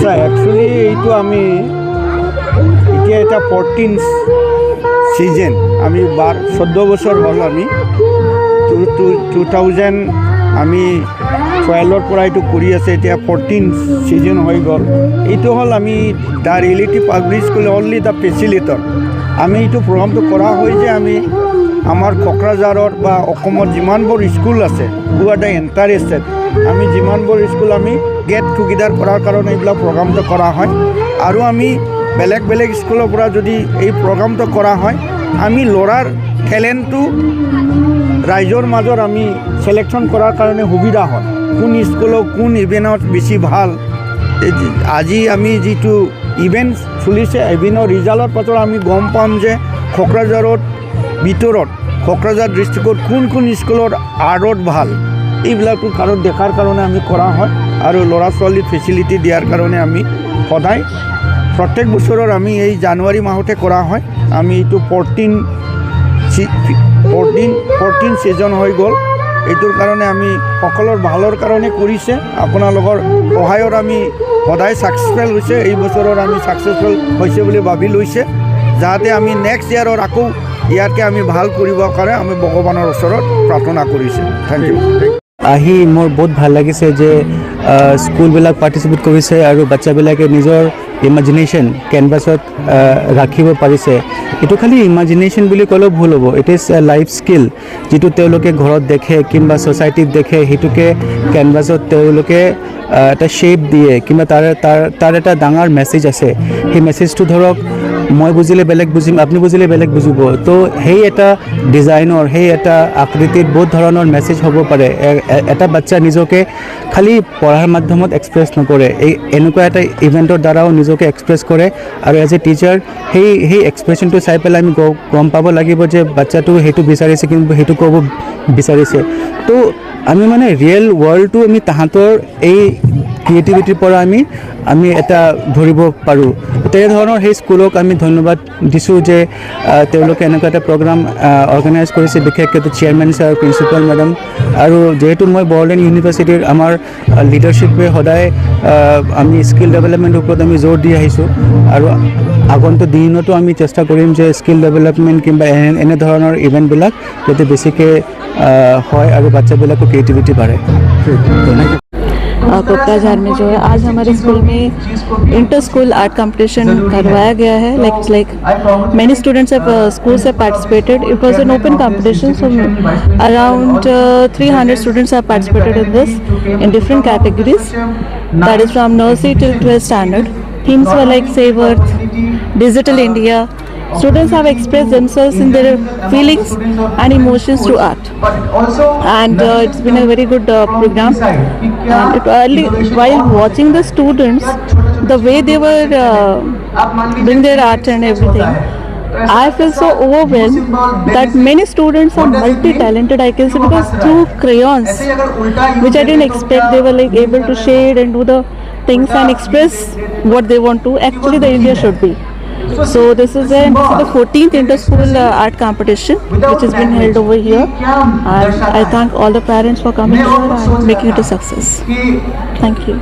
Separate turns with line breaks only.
আচ্ছা একচুৱেলি এইটো আমি এতিয়া এটা 14th সিজন আমি 14 বছৰ হ'ল আমি 2000 আমি 12ৰ পৰা এইটো কৰি আছে এতিয়া 14th সিজন হৈ গ'ল এইটো হ'ল আমি the reality public school only the facilitator আমি এইটো প্ৰগ্ৰামটো কৰা হয় যে আমি আমাৰ কোকৰাঝাৰৰ বা অসমত যিমানবোৰ স্কুল আছে হু আৰ দ্য ইণ্টাৰেষ্টেড আমি যিমানবোৰ স্কুল আমি গেট টুগেদাৰ কৰাৰ কাৰণে এইবিলাক প্ৰগ্ৰামটো কৰা হয় আৰু আমি বেলেগ বেলেগ স্কুলৰ পৰা যদি এই প্ৰগ্ৰামটো কৰা হয় আমি ল'ৰাৰ টেলেণ্টটো ৰাইজৰ মাজত আমি সিলেকশ্যন কৰাৰ কাৰণে সুবিধা হয় কোন স্কুলৰ কোন ইভেণ্টত বেছি ভাল আজি আমি যিটো ইভেণ্ট চলিছে ইভেণ্টৰ ৰিজাল্টৰ পাছত আমি গম পাম যে কোকৰাঝাৰৰ ভিতৰত কোকৰাঝাৰ ডিষ্ট্ৰিক্টত কোন কোন স্কুলৰ আৰ্টত ভাল এইবিলাকটো কাৰণ দেখাৰ কাৰণে আমি কৰা হয় আৰু ল'ৰা ছোৱালীৰ ফেচিলিটি দিয়াৰ কাৰণে আমি সদায় প্ৰত্যেক বছৰৰ আমি এই জানুৱাৰী মাহতে কৰা হয় আমি এইটো 14 ছিজন হৈ গ'ল এইটোৰ কাৰণে আমি সকলৰ ভালৰ কাৰণে কৰিছে আপোনালোকৰ সহায়ত আমি সদায় ছাকচেছফুল হৈছে এই বছৰৰ আমি ছাকচেছফুল হৈছে বুলি ভাবি লৈছে যাতে আমি নেক্সট ইয়াৰৰ আকৌ ইয়াতকৈ আমি ভাল কৰিবৰ কাৰণে আমি ভগৱানৰ ওচৰত প্ৰাৰ্থনা কৰিছোঁ থেংক ইউ
আহি মোৰ বহুত ভাল লাগিছে যে স্কুলবিলাক পাৰ্টিচিপেট কৰিছে আৰু বাচ্চাবিলাকে নিজৰ ইমাজিনেশ্যন কেনভাছত ৰাখিব পাৰিছে এইটো খালি ইমাজিনেশ্যন বুলি ক'লেও ভুল হ'ব it is a life skill যিটো তেওঁলোকে ঘৰত দেখে কিংবা ছ'চাইটিত দেখে সেইটোকে কেনভাছত তেওঁলোকে এটা শ্বেপ দিয়ে কিংবা তাৰ এটা ডাঙৰ মেছেজ আছে সেই মেছেজটো ধৰক মই বুজিলে বেলেগ বুজিম আপুনি বুজিলে বেলেগ বুজিব তো সেই এটা ডিজাইনৰ সেই এটা আকৃতিত বহুত ধৰণৰ মেছেজ হ'ব পাৰে এটা বাচ্চা নিজকে খালি পঢ়াৰ মাধ্যমত এক্সপ্ৰেছ নকৰে এনেকুৱা এটা ইভেণ্টৰ দ্বাৰাও নিজকে এক্সপ্ৰেছ কৰে আৰু এজ এ টিচাৰ সেই এক্সপ্ৰেছনটো চাই পেলাই আমি গম পাব লাগিব যে বাচ্চাটো সেইটো বিচাৰিছে কিন্তু সেইটো ক'ব বিচাৰিছে তো আমি মানে ৰিয়েল ৱৰ্ল্ডটো আমি তাহাঁতৰ এই ক্ৰিয়েটিভিটিৰ পৰা আমি এটা ধৰিব পাৰোঁ তেনেধৰণৰ সেই স্কুলক আমি ধন্যবাদ দিছোঁ যে তেওঁলোকে এনেকুৱা এটা প্ৰগ্ৰাম অৰ্গেনাইজ কৰিছে বিশেষকৈ চেয়াৰমেন ছাৰ প্ৰিন্সিপাল মেডাম আৰু যিহেতু মই বড়োলেণ্ড ইউনিভাৰ্চিটিৰ আমাৰ লিডাৰশ্বিপে সদায় আমি স্কিল ডেভেলপমেণ্টৰ ওপৰত আমি জোৰ দি আহিছোঁ আৰু আগন্তুক দিনতো আমি চেষ্টা কৰিম যে স্কিল ডেভেলপমেণ্ট কিংবা এনেধৰণৰ ইভেণ্টবিলাক যাতে বেছিকৈ হয় আৰু বাচ্চাবিলাকৰ ক্ৰিয়েটিভিটি বাঢ়ে
कोकराझार में जो है आज हमारे स्कूल में इंटर स्कूल आर्ट कंपटीशन करवाया गया है like many students have schools have participated it was an open competition so around 300 students have participated in this in different categories that is from nursery till 12th standard themes were like Save Earth, Digital India. Students have expressed themselves in their feelings and emotions through art, and it's been a very good program. And while watching the students, the way they were doing their art and everything, I feel so overwhelmed that many students are multi-talented, I can say, because through crayons, which I didn't expect, they were like able to shade and do the things and express what they want to. Actually, the India should be. So this is the 14th inter-school art competition which has been held over here, and I thank all the parents for coming here and making it a success. Thank you.